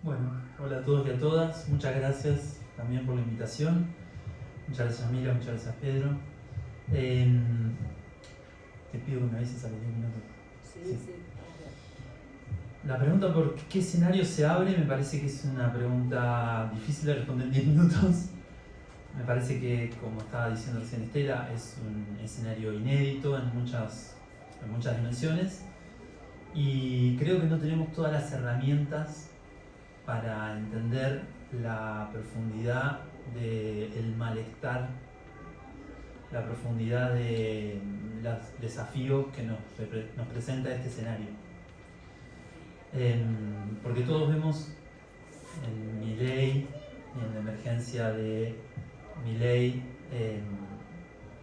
Bueno, hola a todos y a todas. Muchas gracias también por la invitación. Muchas gracias, Mila, muchas gracias, Pedro. Te pido que me avises a los 10 minutos. Sí. La pregunta por qué escenario se abre me parece que es una pregunta difícil de responder en 10 minutos. Me parece que, como estaba diciendo recién Estela, es un escenario inédito en muchas dimensiones. Y creo que no tenemos todas las herramientas para entender la profundidad del malestar, la profundidad de los desafíos que nos presenta este escenario. Porque todos vemos en Milei y en la emergencia de Milei,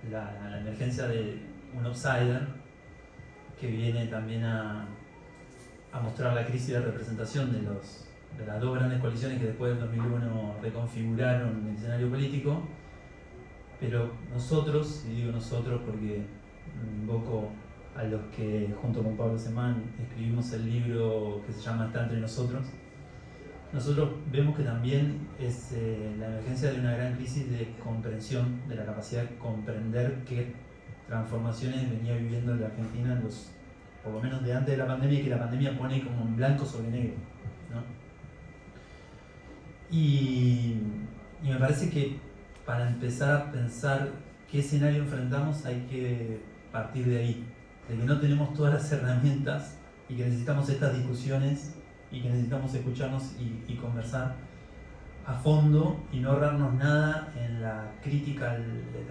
la emergencia de un outsider que viene también a mostrar la crisis de representación de las dos grandes coaliciones que después del 2001 reconfiguraron el escenario político. Pero nosotros, y digo nosotros porque invoco a los que junto con Pablo Semán escribimos el libro que se llama Está entre nosotros, nosotros vemos que también es la emergencia de una gran crisis de comprensión, de la capacidad de comprender qué transformaciones venía viviendo la Argentina por lo menos de antes de la pandemia, y que la pandemia pone como en blanco sobre negro, ¿no? Y me parece que para empezar a pensar qué escenario enfrentamos hay que partir de ahí, de que no tenemos todas las herramientas y que necesitamos estas discusiones y que necesitamos escucharnos y conversar a fondo y no ahorrarnos nada en la crítica,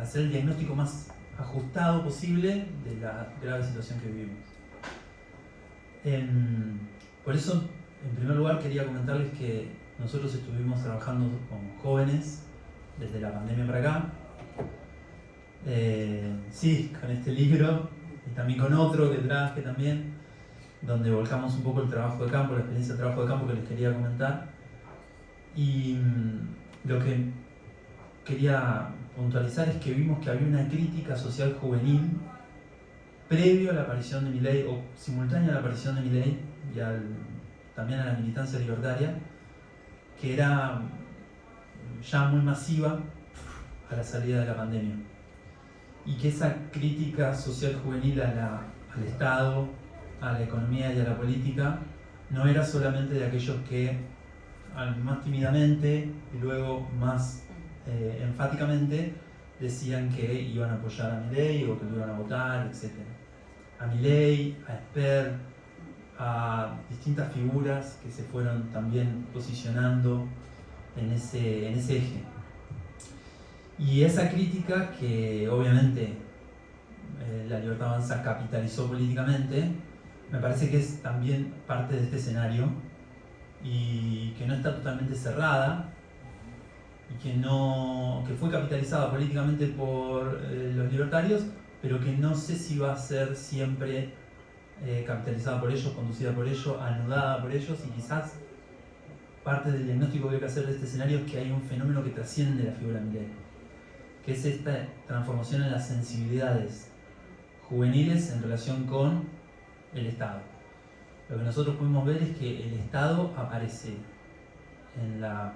hacer el diagnóstico más ajustado posible de la grave situación que vivimos. Por eso, en primer lugar, quería comentarles que nosotros estuvimos trabajando con jóvenes desde la pandemia para acá. Sí, con este libro y también con otro que traje también, donde volcamos un poco el trabajo de campo, la experiencia de trabajo de campo que les quería comentar. Y lo que quería puntualizar es que vimos que había una crítica social juvenil previo a la aparición de Milei, o simultánea a la aparición de Milei, y también a la militancia libertaria, que era ya muy masiva a la salida de la pandemia. Y que esa crítica social juvenil al Estado, a la economía y a la política, no era solamente de aquellos que más tímidamente y luego más enfáticamente decían que iban a apoyar a Milei o que lo iban a votar, etc. A Milei, a Esper, a distintas figuras que se fueron también posicionando en ese eje. Y esa crítica que obviamente la Libertad Avanza capitalizó políticamente, me parece que es también parte de este escenario y que no está totalmente cerrada y que fue capitalizada políticamente por los libertarios, pero que no sé si va a ser siempre capitalizada por ellos, conducida por ellos, anudada por ellos, y quizás parte del diagnóstico que hay que hacer de este escenario es que hay un fenómeno que trasciende la figura de Milei, que es esta transformación en las sensibilidades juveniles en relación con el Estado. Lo que nosotros pudimos ver es que el Estado aparece en la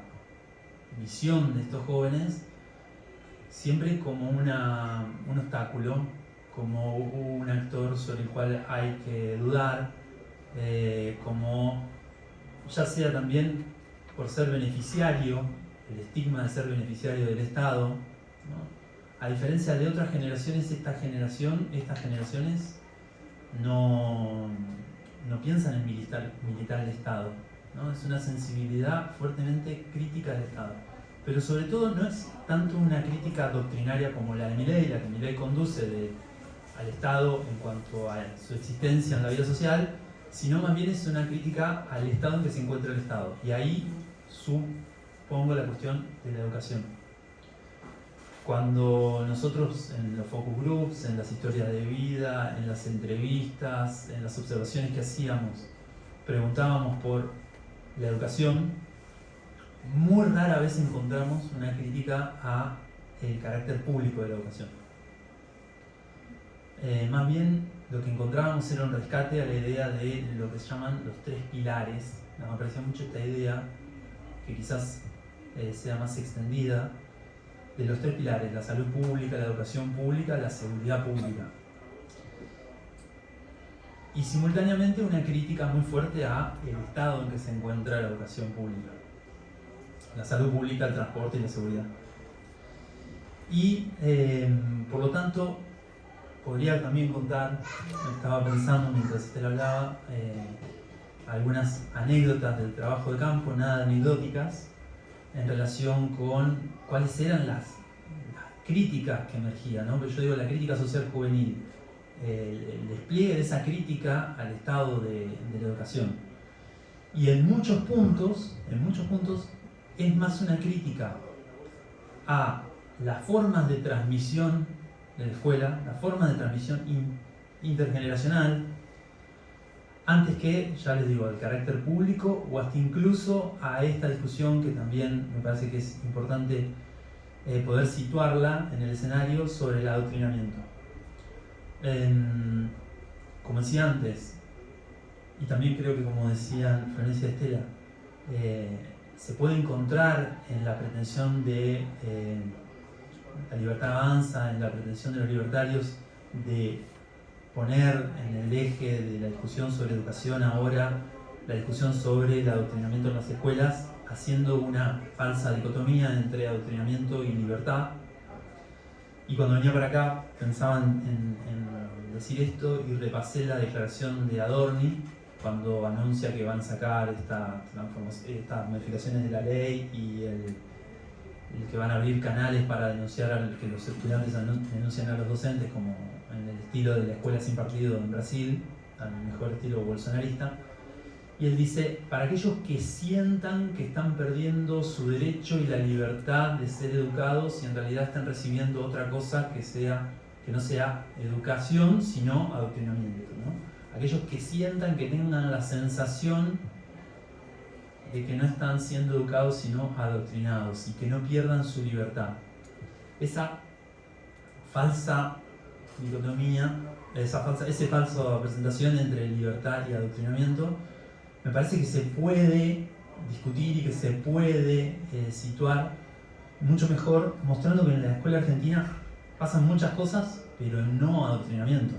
visión de estos jóvenes siempre como un obstáculo, como un actor sobre el cual hay que dudar, como ya sea también por ser beneficiario, el estigma de ser beneficiario del Estado, ¿no? A diferencia de otras generaciones, estas generaciones no piensan en militar el Estado, ¿no? Es una sensibilidad fuertemente crítica del Estado. Pero sobre todo no es tanto una crítica doctrinaria como la de Milei, la que Milei conduce al Estado en cuanto a su existencia en la vida social, sino más bien es una crítica al estado en que se encuentra el Estado. Y ahí supongo la cuestión de la educación. Cuando nosotros en los focus groups, en las historias de vida, en las entrevistas, en las observaciones que hacíamos, preguntábamos por la educación, muy rara vez encontramos una crítica al carácter público de la educación. Más bien lo que encontrábamos era un rescate a la idea de lo que se llaman los tres pilares. Me parecía mucho esta idea que quizás sea más extendida, de los 3 pilares: la salud pública, la educación pública, la seguridad pública. Y simultáneamente una crítica muy fuerte al estado en que se encuentra la educación pública, la salud pública, el transporte y la seguridad. Y por lo tanto, podría también contar, estaba pensando mientras Estela hablaba, algunas anécdotas del trabajo de campo, nada anecdóticas, en relación con cuáles eran las críticas que emergían, ¿no? Pero yo digo la crítica social juvenil, el despliegue de esa crítica al estado de la educación. Y en muchos puntos es más una crítica a las formas de transmisión de la escuela, las formas de transmisión intergeneracional, antes que, ya les digo, al carácter público o hasta incluso a esta discusión que también me parece que es importante poder situarla en el escenario sobre el adoctrinamiento. Como decía antes, y también creo que como decían Florencia y Estela, se puede encontrar en la pretensión de la libertad avanza, en la pretensión de los libertarios de poner en el eje de la discusión sobre educación ahora la discusión sobre el adoctrinamiento en las escuelas, haciendo una falsa dicotomía entre adoctrinamiento y libertad. Y cuando venía para acá pensaba en decir esto y repasé la declaración de Adorni cuando anuncia que van a sacar estas modificaciones de la ley y el que van a abrir canales para denunciar que los estudiantes denuncian a los docentes, como en el estilo de la escuela sin partido en Brasil, al mejor estilo bolsonarista. Y él dice: para aquellos que sientan que están perdiendo su derecho y la libertad de ser educados y en realidad están recibiendo otra cosa que no sea educación, sino adoctrinamiento, ¿no? Aquellos que sientan, que tengan la sensación de que no están siendo educados sino adoctrinados y que no pierdan su libertad. Esa falsa dicotomía, esa falsa presentación entre libertad y adoctrinamiento, me parece que se puede discutir y que se puede situar mucho mejor, mostrando que en la escuela argentina pasan muchas cosas, pero no adoctrinamiento.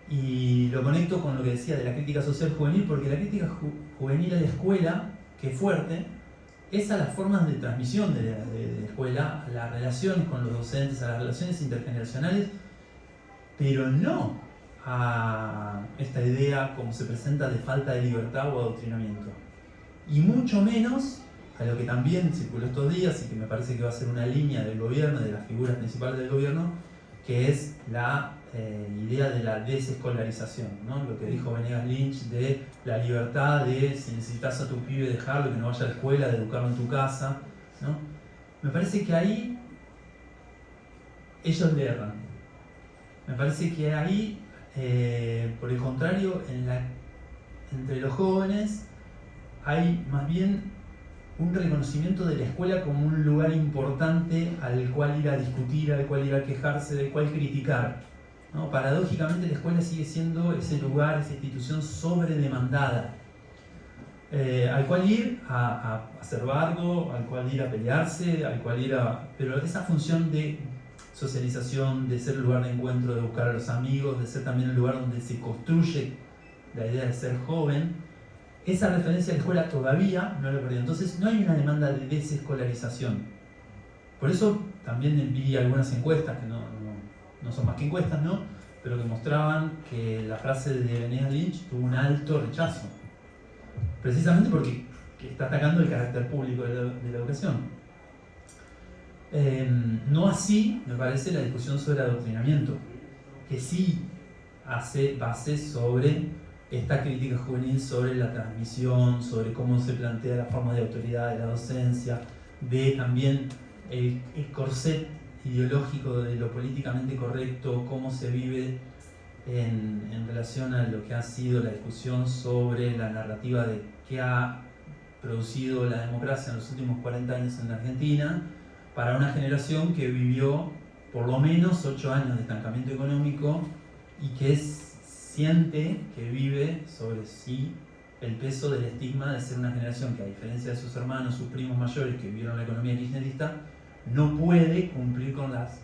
Y lo conecto con lo que decía de la crítica social juvenil, porque la crítica juvenil a la escuela, que es fuerte, es a las formas de transmisión de la escuela, a las relaciones con los docentes, a las relaciones intergeneracionales, pero no a esta idea como se presenta de falta de libertad o adoctrinamiento. Y mucho menos a lo que también circuló estos días y que me parece que va a ser una línea del gobierno, de las figuras principales del gobierno, que es la idea de la desescolarización, ¿no? Lo que dijo Venegas Lynch de la libertad de, si necesitas a tu pibe dejarlo, que no vaya a la escuela, de educarlo en tu casa, ¿no? Me parece que ahí ellos le erran. Me parece que ahí, por el contrario, entre los jóvenes hay más bien un reconocimiento de la escuela como un lugar importante al cual ir a discutir, al cual ir a quejarse, del cual criticar, ¿no? Paradójicamente la escuela sigue siendo ese lugar, esa institución sobredemandada, al cual ir a hacer bardo, al cual ir a pelearse, al cual ir a... Pero esa función de socialización, de ser el lugar de encuentro, de buscar a los amigos, de ser también el lugar donde se construye la idea de ser joven, esa referencia a la escuela todavía no lo he perdido. Entonces no hay una demanda de desescolarización. Por eso también vi algunas encuestas, que no son más que encuestas, ¿no? Pero que mostraban que la frase de Venegas Lynch tuvo un alto rechazo. Precisamente porque está atacando el carácter público de la educación. No así, me parece, la discusión sobre adoctrinamiento, que sí hace base sobre esta crítica juvenil, sobre la transmisión, sobre cómo se plantea la forma de autoridad de la docencia, de también el corset ideológico de lo políticamente correcto, cómo se vive en relación a lo que ha sido la discusión sobre la narrativa de qué ha producido la democracia en los últimos 40 años en la Argentina, para una generación que vivió por lo menos 8 años de estancamiento económico y que siente que vive sobre sí el peso del estigma de ser una generación que, a diferencia de sus hermanos, sus primos mayores que vivieron la economía kirchnerista, no puede cumplir con las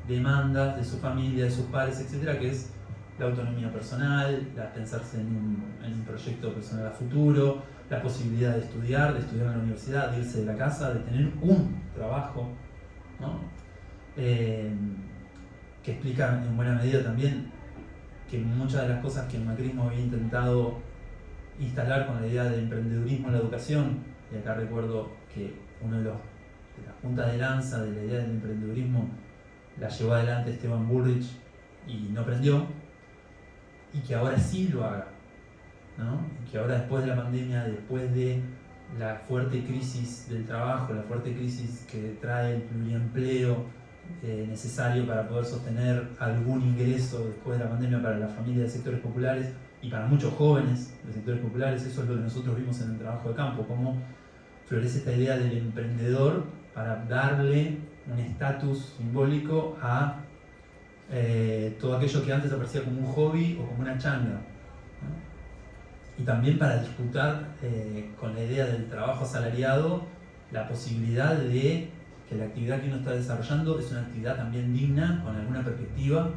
demandas de su familia, de sus padres, etcétera, que es la autonomía personal, la pensarse en un proyecto personal a futuro, la posibilidad de estudiar en la universidad, de irse de la casa, de tener un trabajo, ¿no? Que explica en buena medida también que muchas de las cosas que el macrismo había intentado instalar con la idea de emprendedurismo en la educación, y acá recuerdo que uno de las puntas de lanza de la idea del emprendedurismo la llevó adelante Esteban Bullrich y no prendió, y que ahora sí lo haga, ¿no? Y que ahora, después de la pandemia, después de la fuerte crisis del trabajo, la fuerte crisis que trae el pluriempleo necesario para poder sostener algún ingreso después de la pandemia para las familias de sectores populares y para muchos jóvenes de sectores populares, eso es lo que nosotros vimos en el trabajo de campo, cómo florece esta idea del emprendedor para darle un estatus simbólico a todo aquello que antes aparecía como un hobby o como una changa, ¿no? Y también para disputar con la idea del trabajo asalariado la posibilidad de que la actividad que uno está desarrollando es una actividad también digna, con alguna perspectiva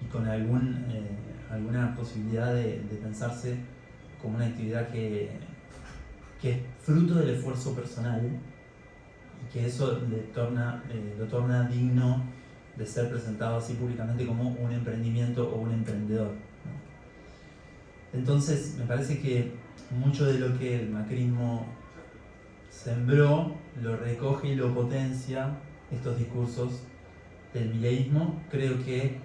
y con alguna posibilidad de pensarse como una actividad que es fruto del esfuerzo personal y que eso lo torna digno de ser presentado así públicamente como un emprendimiento o un emprendedor, ¿no? Entonces me parece que mucho de lo que el macrismo sembró lo recoge y lo potencia estos discursos del mileísmo. Creo que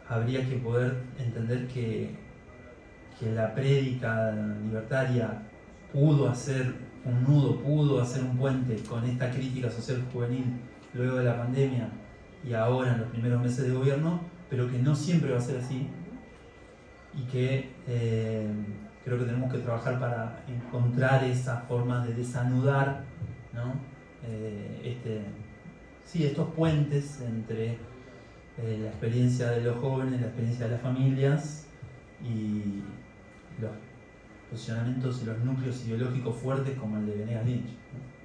habría que poder entender que la prédica libertaria pudo hacer un nudo, pudo hacer un puente con esta crítica social juvenil luego de la pandemia y ahora en los primeros meses de gobierno, pero que no siempre va a ser así y que creo que tenemos que trabajar para encontrar esas formas de desanudar, ¿no? Estos puentes entre la experiencia de los jóvenes, la experiencia de las familias y los posicionamientos y los núcleos ideológicos fuertes como el de Venegas Lynch, ¿no?